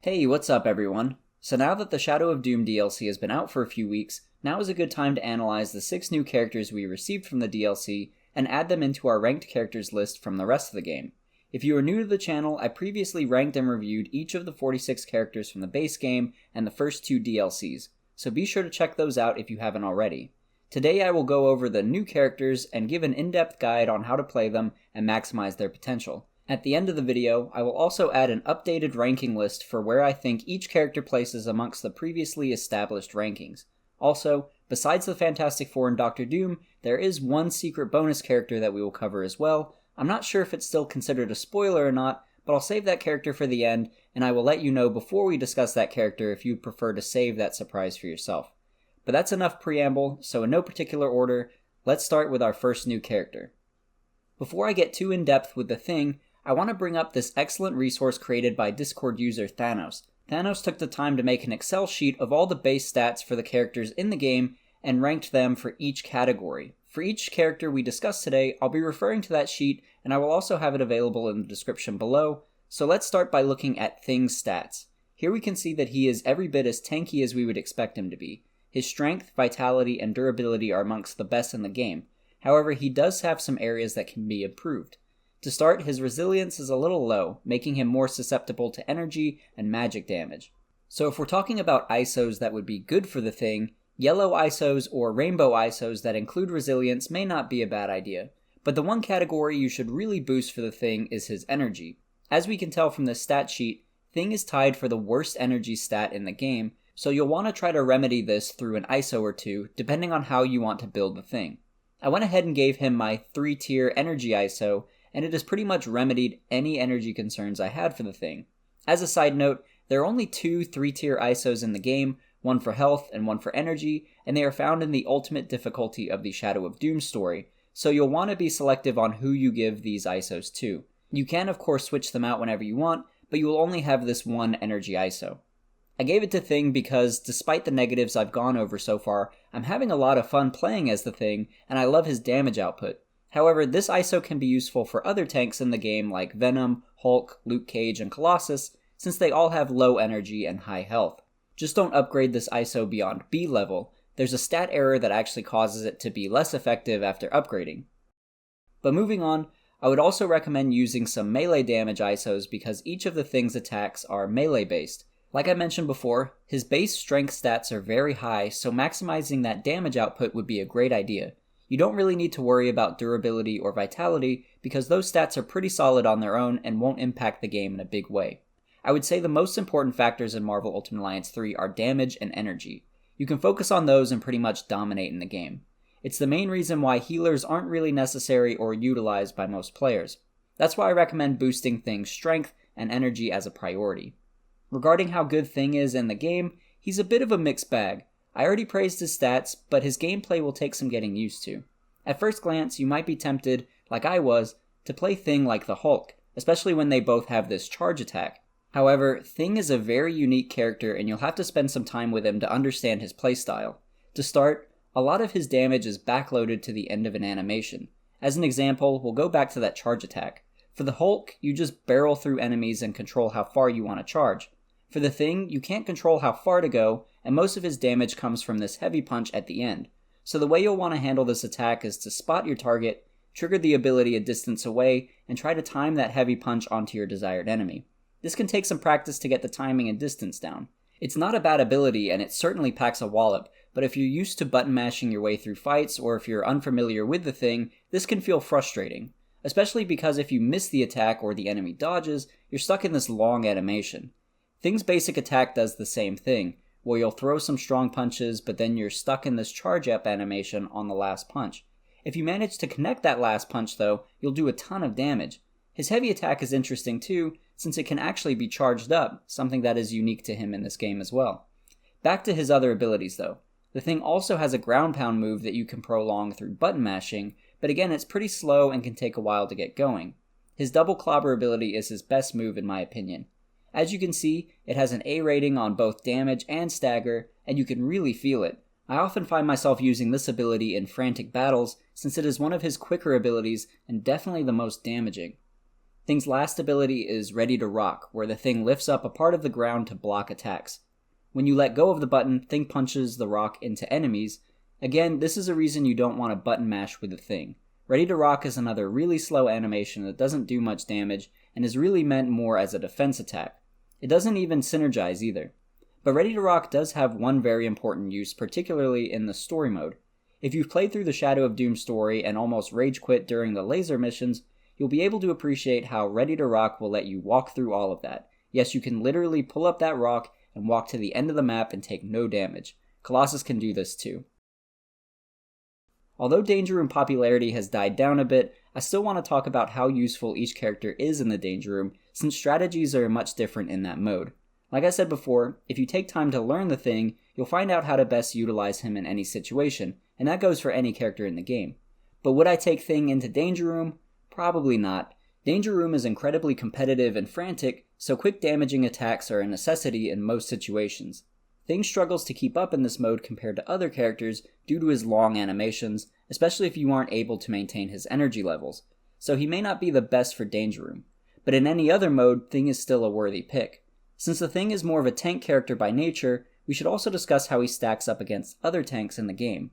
Hey, what's up everyone? So now that the Shadow of Doom DLC has been out for a few weeks, now is a good time to analyze the 6 new characters we received from the DLC and add them into our ranked characters list from the rest of the game. If you are new to the channel, I previously ranked and reviewed each of the 46 characters from the base game and the first 2 DLCs, so be sure to check those out if you haven't already. Today I will go over the new characters and give an in-depth guide on how to play them and maximize their potential. At the end of the video, I will also add an updated ranking list for where I think each character places amongst the previously established rankings. Also, besides the Fantastic Four and Doctor Doom, there is one secret bonus character that we will cover as well. I'm not sure if it's still considered a spoiler or not, but I'll save that character for the end, and I will let you know before we discuss that character if you'd prefer to save that surprise for yourself. But that's enough preamble, so in no particular order, let's start with our first new character. Before I get too in-depth with the thing, I want to bring up this excellent resource created by Discord user Thanos. Thanos took the time to make an Excel sheet of all the base stats for the characters in the game and ranked them for each category. For each character we discuss today, I'll be referring to that sheet, and I will also have it available in the description below. So let's start by looking at Thing's stats. Here we can see that he is every bit as tanky as we would expect him to be. His strength, vitality, and durability are amongst the best in the game. However, he does have some areas that can be improved. To start, his resilience is a little low, making him more susceptible to energy and magic damage. So if we're talking about ISOs that would be good for the Thing, yellow ISOs or rainbow ISOs that include resilience may not be a bad idea. But the one category you should really boost for the Thing is his energy. As we can tell from this stat sheet, Thing is tied for the worst energy stat in the game, so you'll want to try to remedy this through an ISO or two, depending on how you want to build the Thing. I went ahead and gave him my 3-tier energy ISO, and it has pretty much remedied any energy concerns I had for the Thing. As a side note, there are only 2 3-tier ISOs in the game, one for health and one for energy, and they are found in the ultimate difficulty of the Shadow of Doom story, so you'll want to be selective on who you give these ISOs to. You can of course switch them out whenever you want, but you will only have this one energy ISO. I gave it to Thing because, despite the negatives I've gone over so far, I'm having a lot of fun playing as the Thing, and I love his damage output. However, this ISO can be useful for other tanks in the game like Venom, Hulk, Luke Cage, and Colossus, since they all have low energy and high health. Just don't upgrade this ISO beyond B level. There's a stat error that actually causes it to be less effective after upgrading. But moving on, I would also recommend using some melee damage ISOs because each of the Thing's attacks are melee based. Like I mentioned before, his base strength stats are very high, so maximizing that damage output would be a great idea. You don't really need to worry about durability or vitality because those stats are pretty solid on their own and won't impact the game in a big way. I would say the most important factors in Marvel Ultimate Alliance 3 are damage and energy. You can focus on those and pretty much dominate in the game. It's the main reason why healers aren't really necessary or utilized by most players. That's why I recommend boosting Thing's strength and energy as a priority. Regarding how good Thing is in the game, he's a bit of a mixed bag. I already praised his stats, but his gameplay will take some getting used to. At first glance, you might be tempted, like I was, to play Thing like the Hulk, especially when they both have this charge attack. However, Thing is a very unique character and you'll have to spend some time with him to understand his playstyle. To start, a lot of his damage is backloaded to the end of an animation. As an example, we'll go back to that charge attack. For the Hulk, you just barrel through enemies and control how far you want to charge. For the Thing, you can't control how far to go, and most of his damage comes from this heavy punch at the end. So the way you'll want to handle this attack is to spot your target, trigger the ability a distance away, and try to time that heavy punch onto your desired enemy. This can take some practice to get the timing and distance down. It's not a bad ability, and it certainly packs a wallop, but if you're used to button mashing your way through fights, or if you're unfamiliar with the Thing, this can feel frustrating. Especially because if you miss the attack or the enemy dodges, you're stuck in this long animation. Thing's basic attack does the same thing, where you'll throw some strong punches, but then you're stuck in this charge up animation on the last punch. If you manage to connect that last punch though, you'll do a ton of damage. His heavy attack is interesting too, since it can actually be charged up, something that is unique to him in this game as well. Back to his other abilities though. The Thing also has a ground pound move that you can prolong through button mashing, but again it's pretty slow and can take a while to get going. His double clobber ability is his best move in my opinion. As you can see, it has an A rating on both damage and stagger, and you can really feel it. I often find myself using this ability in frantic battles, since it is one of his quicker abilities and definitely the most damaging. Thing's last ability is Ready to Rock, where the Thing lifts up a part of the ground to block attacks. When you let go of the button, Thing punches the rock into enemies. Again, this is a reason you don't want to button mash with the Thing. Ready to Rock is another really slow animation that doesn't do much damage and is really meant more as a defense attack. It doesn't even synergize either. But Ready to Rock does have one very important use, particularly in the story mode. If you've played through the Shadow of Doom story and almost rage quit during the laser missions, you'll be able to appreciate how Ready to Rock will let you walk through all of that. Yes, you can literally pull up that rock and walk to the end of the map and take no damage. Colossus can do this too. Although Danger Room popularity has died down a bit, I still want to talk about how useful each character is in the Danger Room, since strategies are much different in that mode. Like I said before, if you take time to learn the Thing, you'll find out how to best utilize him in any situation, and that goes for any character in the game. But would I take Thing into Danger Room? Probably not. Danger Room is incredibly competitive and frantic, so quick damaging attacks are a necessity in most situations. Thing struggles to keep up in this mode compared to other characters due to his long animations, especially if you aren't able to maintain his energy levels, so he may not be the best for Danger Room. But in any other mode, Thing is still a worthy pick. Since the Thing is more of a tank character by nature, we should also discuss how he stacks up against other tanks in the game.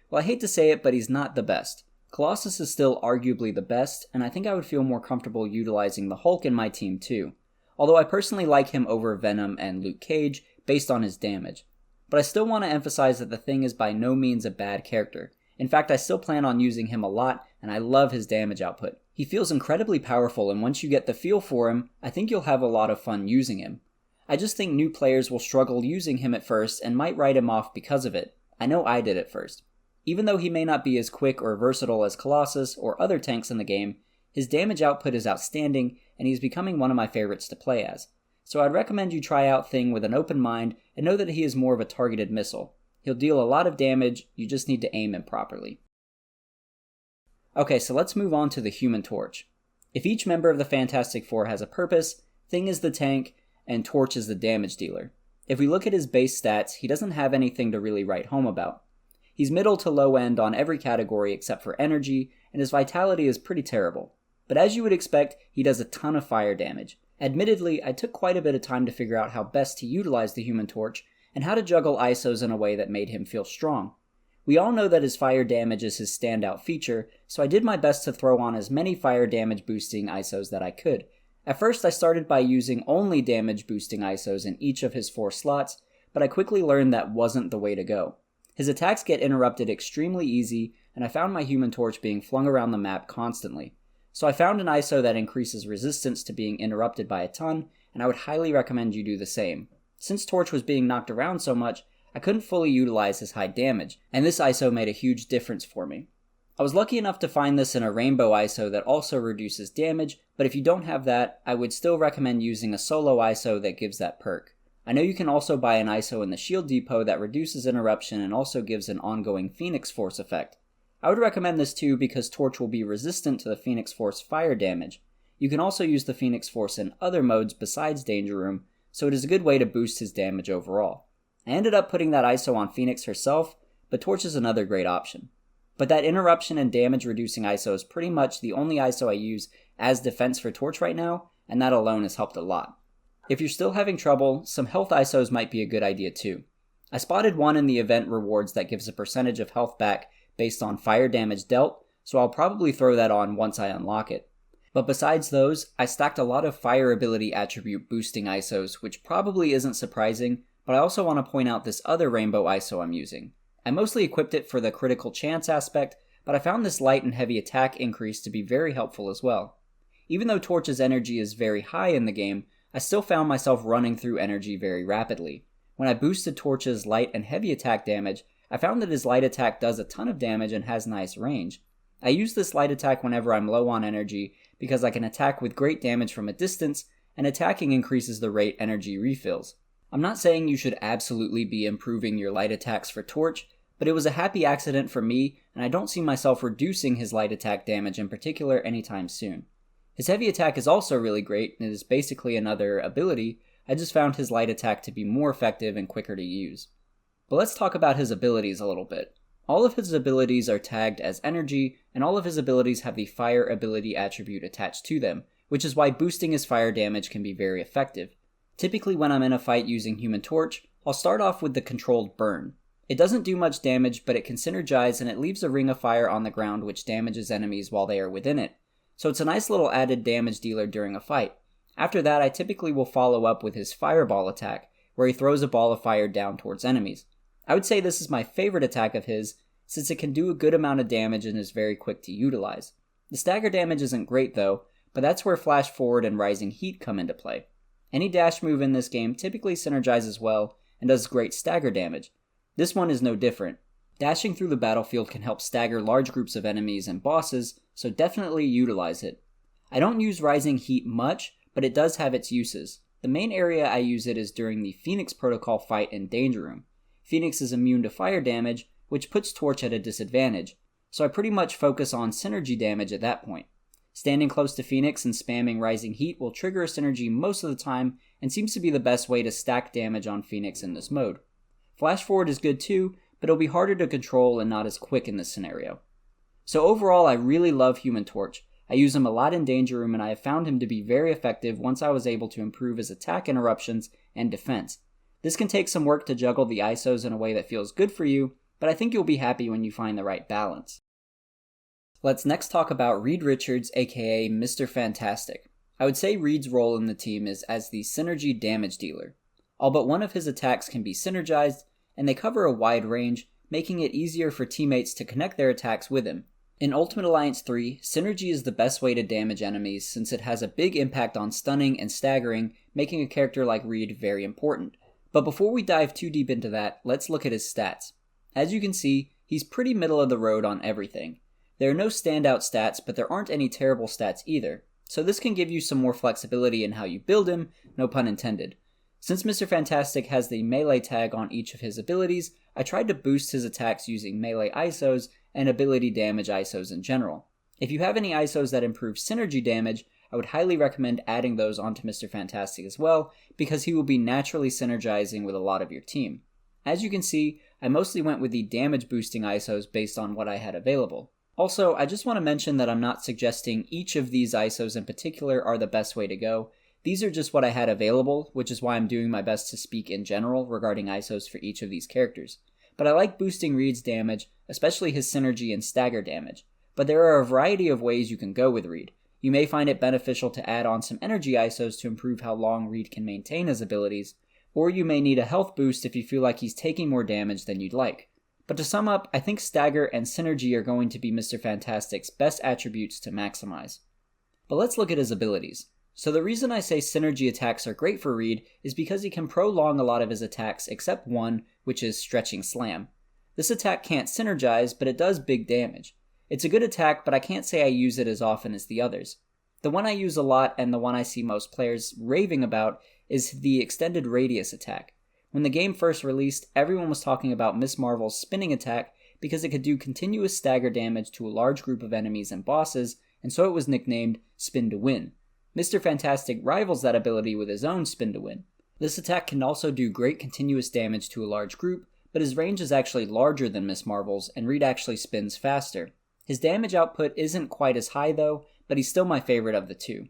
Well, I hate to say it, but he's not the best. Colossus is still arguably the best, and I think I would feel more comfortable utilizing the Hulk in my team too. Although I personally like him over Venom and Luke Cage based on his damage. But I still want to emphasize that the Thing is by no means a bad character. In fact, I still plan on using him a lot, and I love his damage output. He feels incredibly powerful, and once you get the feel for him, I think you'll have a lot of fun using him. I just think new players will struggle using him at first and might write him off because of it. I know I did at first. Even though he may not be as quick or versatile as Colossus or other tanks in the game, his damage output is outstanding, and he's becoming one of my favorites to play as. So I'd recommend you try out Thing with an open mind and know that he is more of a targeted missile. He'll deal a lot of damage, you just need to aim him properly. Okay, so let's move on to the Human Torch. If each member of the Fantastic Four has a purpose, Thing is the tank, and Torch is the damage dealer. If we look at his base stats, he doesn't have anything to really write home about. He's middle to low end on every category except for energy, and his vitality is pretty terrible. But as you would expect, he does a ton of fire damage. Admittedly, I took quite a bit of time to figure out how best to utilize the Human Torch, and how to juggle ISOs in a way that made him feel strong. We all know that his fire damage is his standout feature, so I did my best to throw on as many fire damage boosting ISOs that I could. At first I started by using only damage boosting ISOs in each of his 4 slots, but I quickly learned that wasn't the way to go. His attacks get interrupted extremely easy, and I found my Human Torch being flung around the map constantly. So I found an ISO that increases resistance to being interrupted by a ton, and I would highly recommend you do the same. Since Torch was being knocked around so much, I couldn't fully utilize his high damage, and this ISO made a huge difference for me. I was lucky enough to find this in a rainbow ISO that also reduces damage, but if you don't have that, I would still recommend using a solo ISO that gives that perk. I know you can also buy an ISO in the Shield Depot that reduces interruption and also gives an ongoing Phoenix Force effect. I would recommend this too because Torch will be resistant to the Phoenix Force fire damage. You can also use the Phoenix Force in other modes besides Danger Room, so it is a good way to boost his damage overall. I ended up putting that ISO on Phoenix herself, but Torch is another great option. But that interruption and damage reducing ISO is pretty much the only ISO I use as defense for Torch right now, and that alone has helped a lot. If you're still having trouble, some health ISOs might be a good idea too. I spotted one in the event rewards that gives a percentage of health back based on fire damage dealt, so I'll probably throw that on once I unlock it. But besides those, I stacked a lot of fire ability attribute boosting ISOs, which probably isn't surprising, but I also want to point out this other rainbow ISO I'm using. I mostly equipped it for the critical chance aspect, but I found this light and heavy attack increase to be very helpful as well. Even though Torch's energy is very high in the game, I still found myself running through energy very rapidly. When I boosted Torch's light and heavy attack damage, I found that his light attack does a ton of damage and has nice range. I use this light attack whenever I'm low on energy because I can attack with great damage from a distance, and attacking increases the rate energy refills. I'm not saying you should absolutely be improving your light attacks for Torch, but it was a happy accident for me, and I don't see myself reducing his light attack damage in particular anytime soon. His heavy attack is also really great, and is basically another ability. I just found his light attack to be more effective and quicker to use. But let's talk about his abilities a little bit. All of his abilities are tagged as energy, and all of his abilities have the fire ability attribute attached to them, which is why boosting his fire damage can be very effective. Typically when I'm in a fight using Human Torch, I'll start off with the controlled burn. It doesn't do much damage, but it can synergize and it leaves a ring of fire on the ground which damages enemies while they are within it. So it's a nice little added damage dealer during a fight. After that, I typically will follow up with his fireball attack, where he throws a ball of fire down towards enemies. I would say this is my favorite attack of his, since it can do a good amount of damage and is very quick to utilize. The stagger damage isn't great though, but that's where Flash Forward and Rising Heat come into play. Any dash move in this game typically synergizes well and does great stagger damage. This one is no different. Dashing through the battlefield can help stagger large groups of enemies and bosses, so definitely utilize it. I don't use Rising Heat much, but it does have its uses. The main area I use it is during the Phoenix Protocol fight in Danger Room. Phoenix is immune to fire damage, which puts Torch at a disadvantage, so I pretty much focus on synergy damage at that point. Standing close to Phoenix and spamming Rising Heat will trigger a synergy most of the time and seems to be the best way to stack damage on Phoenix in this mode. Flash Forward is good too, but it'll be harder to control and not as quick in this scenario. So overall, I really love Human Torch. I use him a lot in Danger Room and I have found him to be very effective once I was able to improve his attack interruptions and defense. This can take some work to juggle the ISOs in a way that feels good for you, but I think you'll be happy when you find the right balance. Let's next talk about Reed Richards, aka Mr. Fantastic. I would say Reed's role in the team is as the synergy damage dealer. All but one of his attacks can be synergized, and they cover a wide range, making it easier for teammates to connect their attacks with him. In Ultimate Alliance 3, synergy is the best way to damage enemies since it has a big impact on stunning and staggering, making a character like Reed very important. But before we dive too deep into that, let's look at his stats. As you can see, he's pretty middle of the road on everything. There are no standout stats, but there aren't any terrible stats either, so this can give you some more flexibility in how you build him, no pun intended. Since Mr. Fantastic has the melee tag on each of his abilities, I tried to boost his attacks using melee ISOs and ability damage ISOs in general. If you have any ISOs that improve synergy damage, I would highly recommend adding those onto Mr. Fantastic as well, because he will be naturally synergizing with a lot of your team. As you can see, I mostly went with the damage boosting ISOs based on what I had available. Also, I just want to mention that I'm not suggesting each of these ISOs in particular are the best way to go. These are just what I had available, which is why I'm doing my best to speak in general regarding ISOs for each of these characters. But I like boosting Reed's damage, especially his synergy and stagger damage. But there are a variety of ways you can go with Reed. You may find it beneficial to add on some energy ISOs to improve how long Reed can maintain his abilities, or you may need a health boost if you feel like he's taking more damage than you'd like. But to sum up, I think stagger and synergy are going to be Mr. Fantastic's best attributes to maximize. But let's look at his abilities. So the reason I say synergy attacks are great for Reed is because he can prolong a lot of his attacks except one, which is Stretching Slam. This attack can't synergize, but it does big damage. It's a good attack, but I can't say I use it as often as the others. The one I use a lot and the one I see most players raving about is the Extended Radius attack. When the game first released, everyone was talking about Miss Marvel's spinning attack because it could do continuous stagger damage to a large group of enemies and bosses, and so it was nicknamed Spin to Win. Mr. Fantastic rivals that ability with his own Spin to Win. This attack can also do great continuous damage to a large group, but his range is actually larger than Miss Marvel's, and Reed actually spins faster. His damage output isn't quite as high though, but he's still my favorite of the two.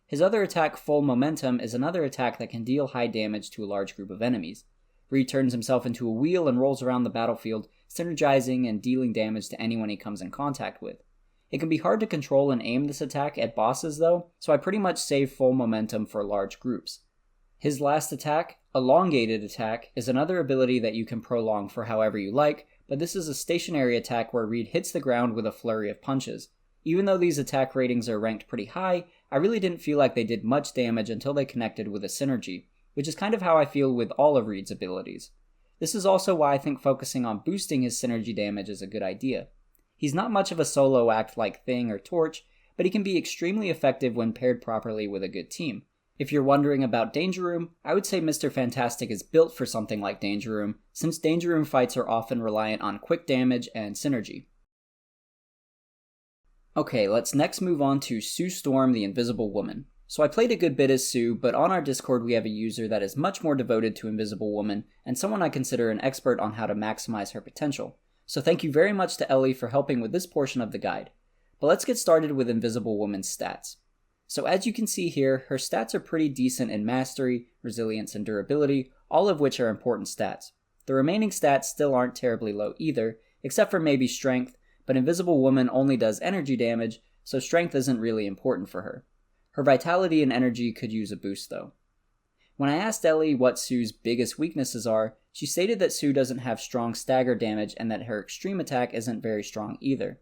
His other attack, Full Momentum, is another attack that can deal high damage to a large group of enemies. Reed turns himself into a wheel and rolls around the battlefield, synergizing and dealing damage to anyone he comes in contact with. It can be hard to control and aim this attack at bosses though, so I pretty much save Full Momentum for large groups. His last attack, Elongated Attack, is another ability that you can prolong for however you like, but this is a stationary attack where Reed hits the ground with a flurry of punches. Even though these attack ratings are ranked pretty high, I really didn't feel like they did much damage until they connected with a synergy, which is kind of how I feel with all of Reed's abilities. This is also why I think focusing on boosting his synergy damage is a good idea. He's not much of a solo act like Thing or Torch, but he can be extremely effective when paired properly with a good team. If you're wondering about Danger Room, I would say Mr. Fantastic is built for something like Danger Room, since Danger Room fights are often reliant on quick damage and synergy. Okay, let's next move on to Sue Storm, the Invisible Woman. So I played a good bit as Sue, but on our Discord we have a user that is much more devoted to Invisible Woman, and someone I consider an expert on how to maximize her potential. So thank you very much to Ellie for helping with this portion of the guide. But let's get started with Invisible Woman's stats. So as you can see here, her stats are pretty decent in Mastery, Resilience, and Durability, all of which are important stats. The remaining stats still aren't terribly low either, except for maybe Strength, but Invisible Woman only does energy damage, so Strength isn't really important for her. Her Vitality and Energy could use a boost though. When I asked Ellie what Sue's biggest weaknesses are, she stated that Sue doesn't have strong stagger damage and that her extreme attack isn't very strong either.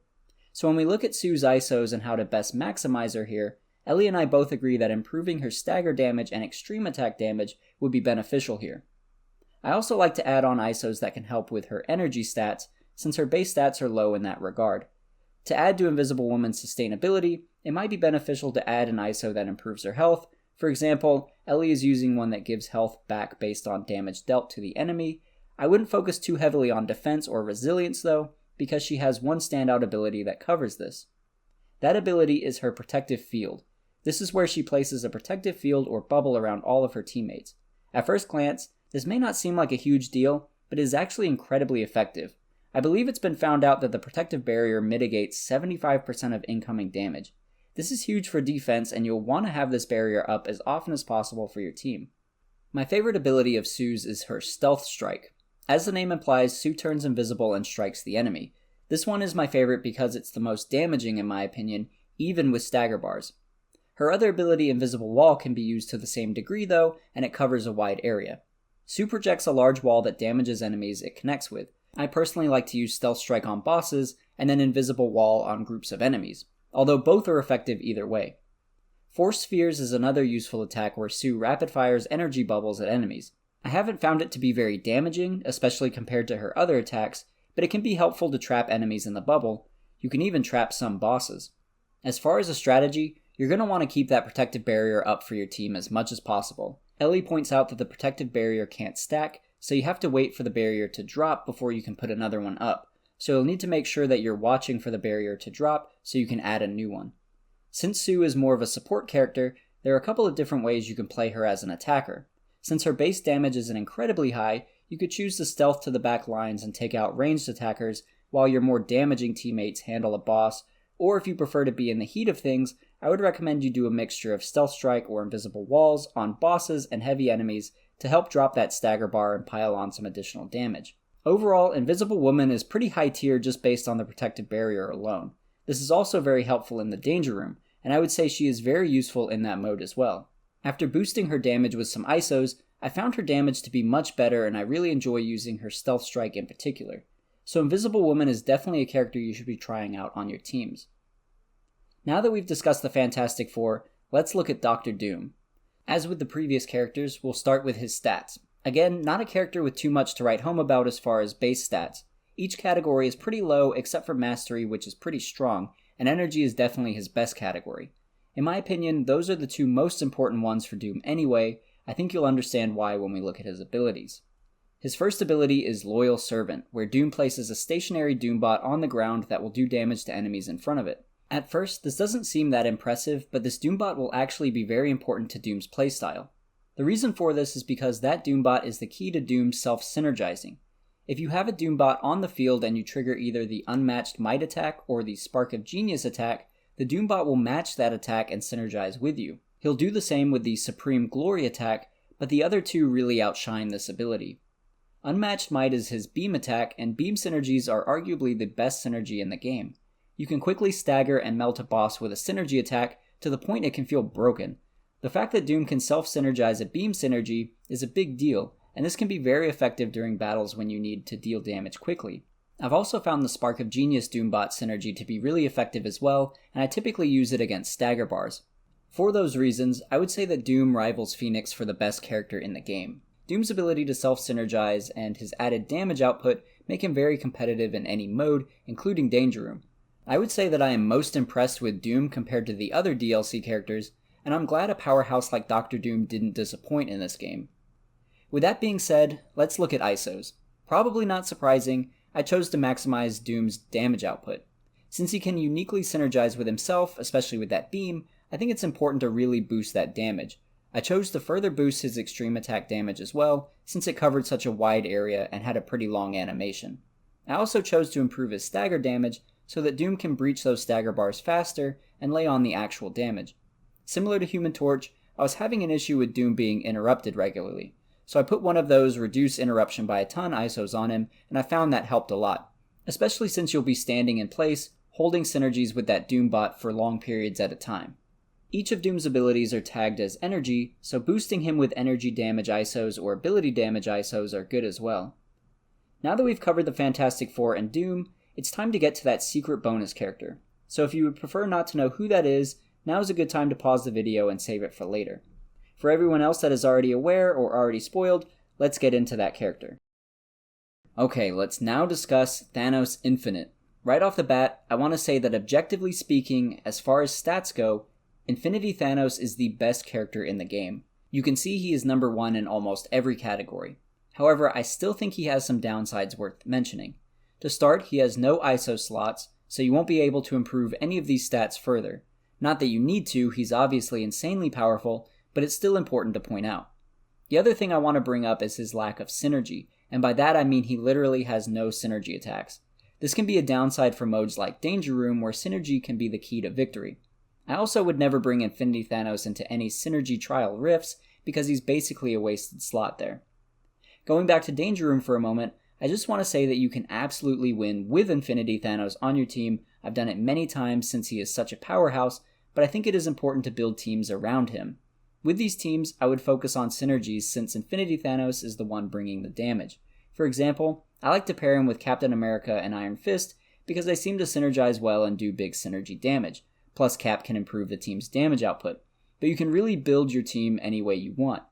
So when we look at Sue's ISOs and how to best maximize her here, Ellie and I both agree that improving her stagger damage and extreme attack damage would be beneficial here. I also like to add on ISOs that can help with her energy stats, since her base stats are low in that regard. To add to Invisible Woman's sustainability, it might be beneficial to add an ISO that improves her health. For example, Ellie is using one that gives health back based on damage dealt to the enemy. I wouldn't focus too heavily on defense or resilience though, because she has one standout ability that covers this. That ability is her Protective Field. This is where she places a protective field or bubble around all of her teammates. At first glance, this may not seem like a huge deal, but it is actually incredibly effective. I believe it's been found out that the protective barrier mitigates 75% of incoming damage. This is huge for defense, and you'll want to have this barrier up as often as possible for your team. My favorite ability of Sue's is her Stealth Strike. As the name implies, Sue turns invisible and strikes the enemy. This one is my favorite because it's the most damaging in my opinion, even with stagger bars. Her other ability, Invisible Wall, can be used to the same degree though, and it covers a wide area. Sue projects a large wall that damages enemies it connects with. I personally like to use Stealth Strike on bosses, and then Invisible Wall on groups of enemies, although both are effective either way. Force Spheres is another useful attack where Sue rapid fires energy bubbles at enemies. I haven't found it to be very damaging, especially compared to her other attacks, but it can be helpful to trap enemies in the bubble. You can even trap some bosses. As far as a strategy, you're going to want to keep that protective barrier up for your team as much as possible. Ellie points out that the protective barrier can't stack, so you have to wait for the barrier to drop before you can put another one up. So you'll need to make sure that you're watching for the barrier to drop so you can add a new one. Since Sue is more of a support character, there are a couple of different ways you can play her as an attacker. Since her base damage isn't incredibly high, you could choose to stealth to the back lines and take out ranged attackers while your more damaging teammates handle a boss, or if you prefer to be in the heat of things, I would recommend you do a mixture of Stealth Strike or Invisible Walls on bosses and heavy enemies to help drop that stagger bar and pile on some additional damage. Overall, Invisible Woman is pretty high tier just based on the protective barrier alone. This is also very helpful in the Danger Room, and I would say she is very useful in that mode as well. After boosting her damage with some ISOs, I found her damage to be much better and I really enjoy using her Stealth Strike in particular. So Invisible Woman is definitely a character you should be trying out on your teams. Now that we've discussed the Fantastic Four, let's look at Dr. Doom. As with the previous characters, we'll start with his stats. Again, not a character with too much to write home about as far as base stats. Each category is pretty low except for Mastery, which is pretty strong, and Energy is definitely his best category. In my opinion, those are the two most important ones for Doom anyway. I think you'll understand why when we look at his abilities. His first ability is Loyal Servant, where Doom places a stationary Doombot on the ground that will do damage to enemies in front of it. At first, this doesn't seem that impressive, but this Doombot will actually be very important to Doom's playstyle. The reason for this is because that Doombot is the key to Doom's self-synergizing. If you have a Doombot on the field and you trigger either the Unmatched Might attack or the Spark of Genius attack, the Doombot will match that attack and synergize with you. He'll do the same with the Supreme Glory attack, but the other two really outshine this ability. Unmatched Might is his beam attack, and beam synergies are arguably the best synergy in the game. You can quickly stagger and melt a boss with a synergy attack to the point it can feel broken. The fact that Doom can self-synergize a beam synergy is a big deal, and this can be very effective during battles when you need to deal damage quickly. I've also found the Spark of Genius Doombot synergy to be really effective as well, and I typically use it against stagger bars. For those reasons, I would say that Doom rivals Phoenix for the best character in the game. Doom's ability to self-synergize and his added damage output make him very competitive in any mode, including Danger Room. I would say that I am most impressed with Doom compared to the other DLC characters, and I'm glad a powerhouse like Dr. Doom didn't disappoint in this game. With that being said, let's look at ISOs. Probably not surprising, I chose to maximize Doom's damage output. Since he can uniquely synergize with himself, especially with that beam, I think it's important to really boost that damage. I chose to further boost his extreme attack damage as well, since it covered such a wide area and had a pretty long animation. I also chose to improve his stagger damage, so that Doom can breach those stagger bars faster and lay on the actual damage. Similar to Human Torch, I was having an issue with Doom being interrupted regularly, so I put one of those reduce interruption by a ton ISOs on him, and I found that helped a lot, especially since you'll be standing in place, holding synergies with that Doom bot for long periods at a time. Each of Doom's abilities are tagged as energy, so boosting him with energy damage ISOs or ability damage ISOs are good as well. Now that we've covered the Fantastic Four and Doom, it's time to get to that secret bonus character. So if you would prefer not to know who that is, now is a good time to pause the video and save it for later. For everyone else that is already aware or already spoiled, let's get into that character. Okay, let's now discuss Thanos Infinite. Right off the bat, I want to say that objectively speaking, as far as stats go, Infinity Thanos is the best character in the game. You can see he is number 1 in almost every category. However, I still think he has some downsides worth mentioning. To start, he has no ISO slots, so you won't be able to improve any of these stats further. Not that you need to, he's obviously insanely powerful, but it's still important to point out. The other thing I want to bring up is his lack of synergy, and by that I mean he literally has no synergy attacks. This can be a downside for modes like Danger Room, where synergy can be the key to victory. I also would never bring Infinity Thanos into any synergy trial rifts, because he's basically a wasted slot there. Going back to Danger Room for a moment, I just want to say that you can absolutely win with Infinity Thanos on your team. I've done it many times since he is such a powerhouse, but I think it is important to build teams around him. With these teams, I would focus on synergies since Infinity Thanos is the one bringing the damage. For example, I like to pair him with Captain America and Iron Fist because they seem to synergize well and do big synergy damage. Plus Cap can improve the team's damage output, but you can really build your team any way you want.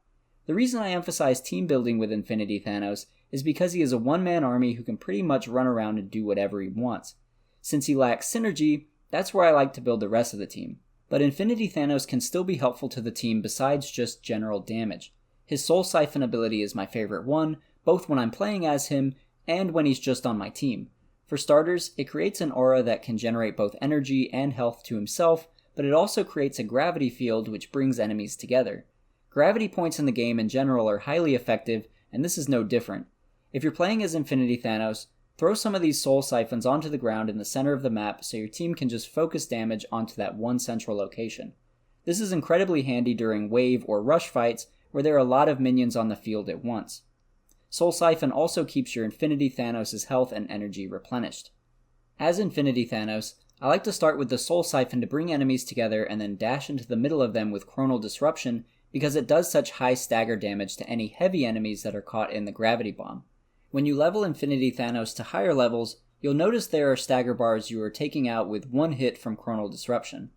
The reason I emphasize team building with Infinity Thanos is because he is a one-man army who can pretty much run around and do whatever he wants. Since he lacks synergy, that's where I like to build the rest of the team. But Infinity Thanos can still be helpful to the team besides just general damage. His Soul Siphon ability is my favorite one, both when I'm playing as him and when he's just on my team. For starters, it creates an aura that can generate both energy and health to himself, but it also creates a gravity field which brings enemies together. Gravity points in the game in general are highly effective, and this is no different. If you're playing as Infinity Thanos, throw some of these Soul Siphons onto the ground in the center of the map so your team can just focus damage onto that one central location. This is incredibly handy during wave or rush fights where there are a lot of minions on the field at once. Soul Siphon also keeps your Infinity Thanos' health and energy replenished. As Infinity Thanos, I like to start with the Soul Siphon to bring enemies together and then dash into the middle of them with Chronal Disruption because it does such high stagger damage to any heavy enemies that are caught in the Gravity Bomb. When you level Infinity Thanos to higher levels, you'll notice there are stagger bars you are taking out with one hit from Chronal Disruption.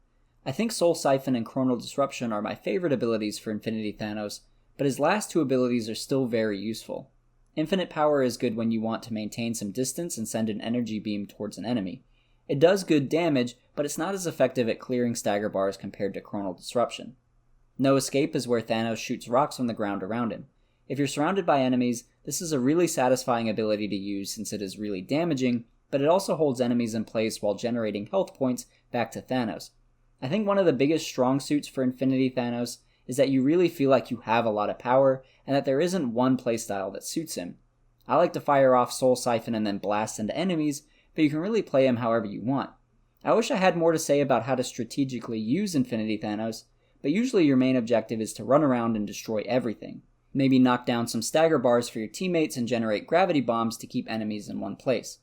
I think Soul Siphon and Chronal Disruption are my favorite abilities for Infinity Thanos, but his last two abilities are still very useful. Infinite Power is good when you want to maintain some distance and send an energy beam towards an enemy. It does good damage, but it's not as effective at clearing stagger bars compared to Chronal Disruption. No Escape is where Thanos shoots rocks on the ground around him. If you're surrounded by enemies, this is a really satisfying ability to use since it is really damaging, but it also holds enemies in place while generating health points back to Thanos. I think one of the biggest strong suits for Infinity Thanos is that you really feel like you have a lot of power, and that there isn't one playstyle that suits him. I like to fire off Soul Siphon and then blast into enemies, but you can really play him however you want. I wish I had more to say about how to strategically use Infinity Thanos, but usually your main objective is to run around and destroy everything. Maybe knock down some stagger bars for your teammates and generate gravity bombs to keep enemies in one place.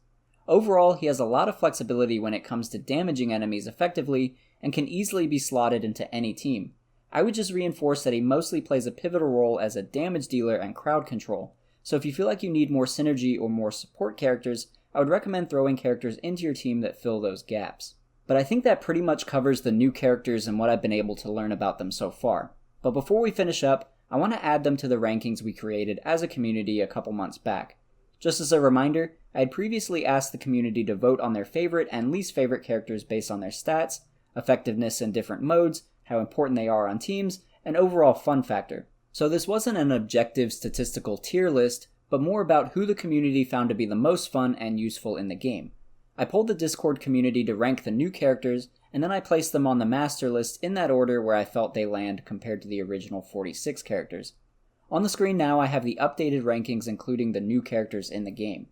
Overall, he has a lot of flexibility when it comes to damaging enemies effectively and can easily be slotted into any team. I would just reinforce that he mostly plays a pivotal role as a damage dealer and crowd control, so if you feel like you need more synergy or more support characters, I would recommend throwing characters into your team that fill those gaps. But I think that pretty much covers the new characters and what I've been able to learn about them so far. But before we finish up, I want to add them to the rankings we created as a community a couple months back. Just as a reminder, I had previously asked the community to vote on their favorite and least favorite characters based on their stats, effectiveness in different modes, how important they are on teams, and overall fun factor. So this wasn't an objective statistical tier list, but more about who the community found to be the most fun and useful in the game. I polled the Discord community to rank the new characters, and then I placed them on the master list in that order where I felt they land compared to the original 46 characters. On the screen now I have the updated rankings including the new characters in the game.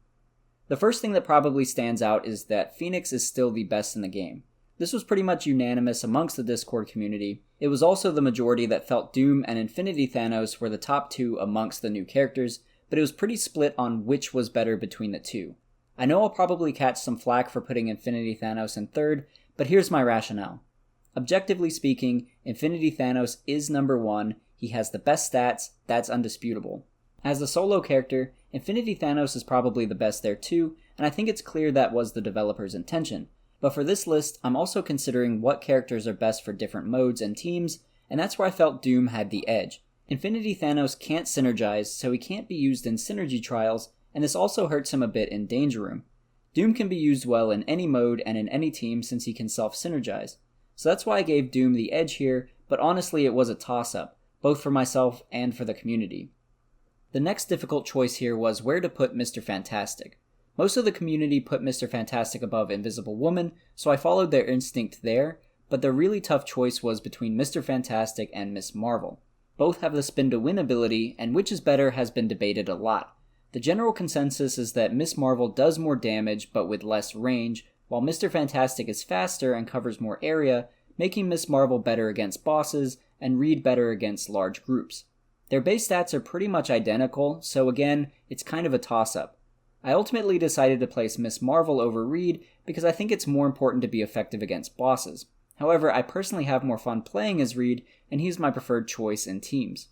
The first thing that probably stands out is that Phoenix is still the best in the game. This was pretty much unanimous amongst the Discord community. It was also the majority that felt Doom and Infinity Thanos were the top two amongst the new characters, but it was pretty split on which was better between the two. I know I'll probably catch some flack for putting Infinity Thanos in third, but here's my rationale. Objectively speaking, Infinity Thanos is number one, he has the best stats, that's undisputable. As a solo character, Infinity Thanos is probably the best there too, and I think it's clear that was the developer's intention. But for this list, I'm also considering what characters are best for different modes and teams, and that's where I felt Doom had the edge. Infinity Thanos can't synergize, so he can't be used in synergy trials, and this also hurts him a bit in Danger Room. Doom can be used well in any mode and in any team since he can self-synergize. So that's why I gave Doom the edge here, but honestly it was a toss-up, both for myself and for the community. The next difficult choice here was where to put Mr. Fantastic. Most of the community put Mr. Fantastic above Invisible Woman, so I followed their instinct there, but the really tough choice was between Mr. Fantastic and Ms. Marvel. Both have the spin to win ability, and which is better has been debated a lot. The general consensus is that Ms. Marvel does more damage but with less range, while Mr. Fantastic is faster and covers more area, making Ms. Marvel better against bosses and Reed better against large groups. Their base stats are pretty much identical, so again, it's kind of a toss-up. I ultimately decided to place Ms. Marvel over Reed because I think it's more important to be effective against bosses. However, I personally have more fun playing as Reed, and he's my preferred choice in teams.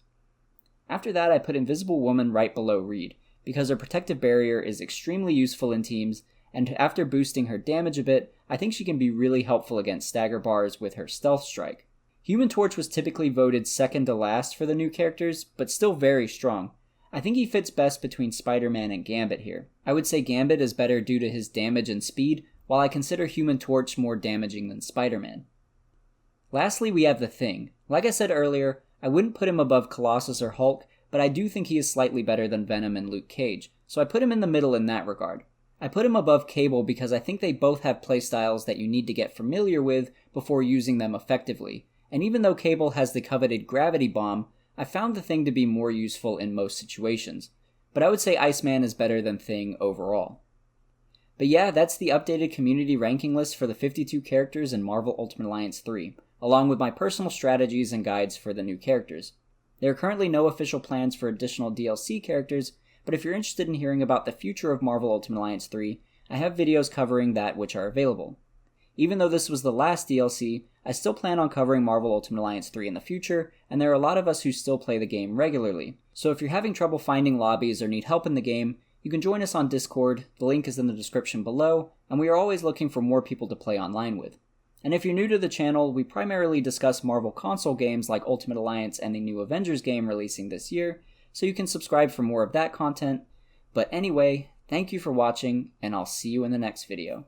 After that, I put Invisible Woman right below Reed, because her protective barrier is extremely useful in teams, and after boosting her damage a bit, I think she can be really helpful against stagger bars with her Stealth Strike. Human Torch was typically voted second to last for the new characters, but still very strong. I think he fits best between Spider-Man and Gambit here. I would say Gambit is better due to his damage and speed, while I consider Human Torch more damaging than Spider-Man. Lastly, we have the Thing. Like I said earlier, I wouldn't put him above Colossus or Hulk, but I do think he is slightly better than Venom and Luke Cage, so I put him in the middle in that regard. I put him above Cable because I think they both have playstyles that you need to get familiar with before using them effectively, and even though Cable has the coveted Gravity Bomb, I found the Thing to be more useful in most situations, but I would say Iceman is better than Thing overall. But yeah, that's the updated community ranking list for the 52 characters in Marvel Ultimate Alliance 3, along with my personal strategies and guides for the new characters. There are currently no official plans for additional DLC characters, but if you're interested in hearing about the future of Marvel Ultimate Alliance 3, I have videos covering that which are available. Even though this was the last DLC, I still plan on covering Marvel Ultimate Alliance 3 in the future, and there are a lot of us who still play the game regularly. So if you're having trouble finding lobbies or need help in the game, you can join us on Discord, the link is in the description below, and we are always looking for more people to play online with. And if you're new to the channel, we primarily discuss Marvel console games like Ultimate Alliance and the new Avengers game releasing this year, so you can subscribe for more of that content. But anyway, thank you for watching, and I'll see you in the next video.